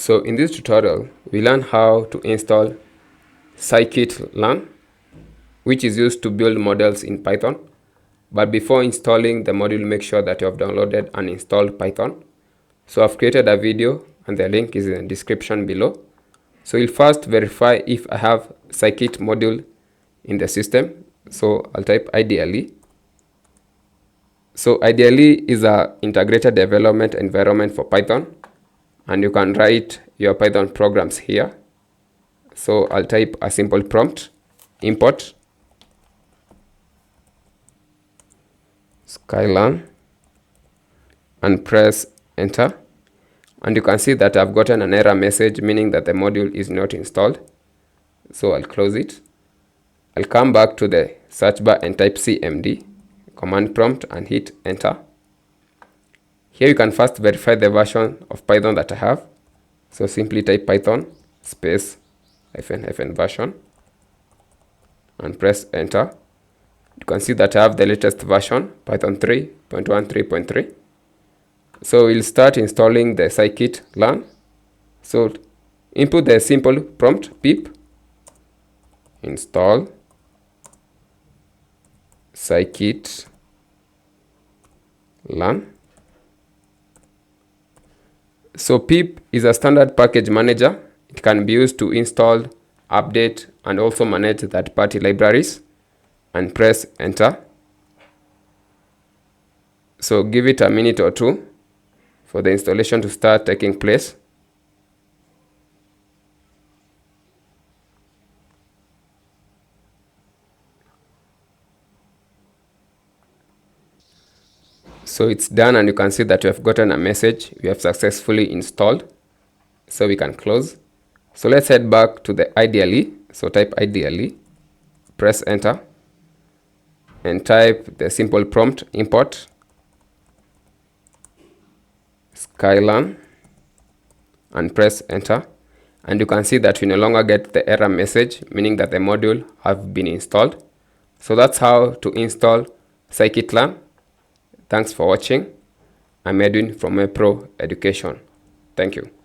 So in this tutorial, we learn how to install Scikit-learn, which is used to build models in Python. But before installing the module, make sure that you have downloaded and installed Python. So I've created a video and the link is in the description below. So we'll first verify if I have Scikit module in the system. So I'll type ideally. So ideally is an integrated development environment for Python, and you can write your Python programs here. So I'll type a simple prompt, import sklearn, and press enter. And you can see that I've gotten an error message, meaning that the module is not installed. So I'll close it. I'll come back to the search bar and type cmd, command prompt, and hit enter. Here you can first verify the version of Python that I have. So simply type python space -- version and press enter. You can see that I have the latest version, Python 3.13.3. So we'll start installing the Scikit-learn. So input the simple prompt pip install Scikit-learn. So pip is a standard package manager. It can be used to install, update, and also manage third-party libraries, and press enter. So give it a minute or two for the installation to start taking place. So it's done, and you can see that we have gotten a message. We have successfully installed. So we can close. So let's head back to the ideally. So type ideally, press enter, and type the simple prompt import sklearn and press enter. And you can see that we no longer get the error message, meaning that the module have been installed. So that's how to install Scikit-learn. Thanks for watching. I'm Edwin from Pro Education. Thank you.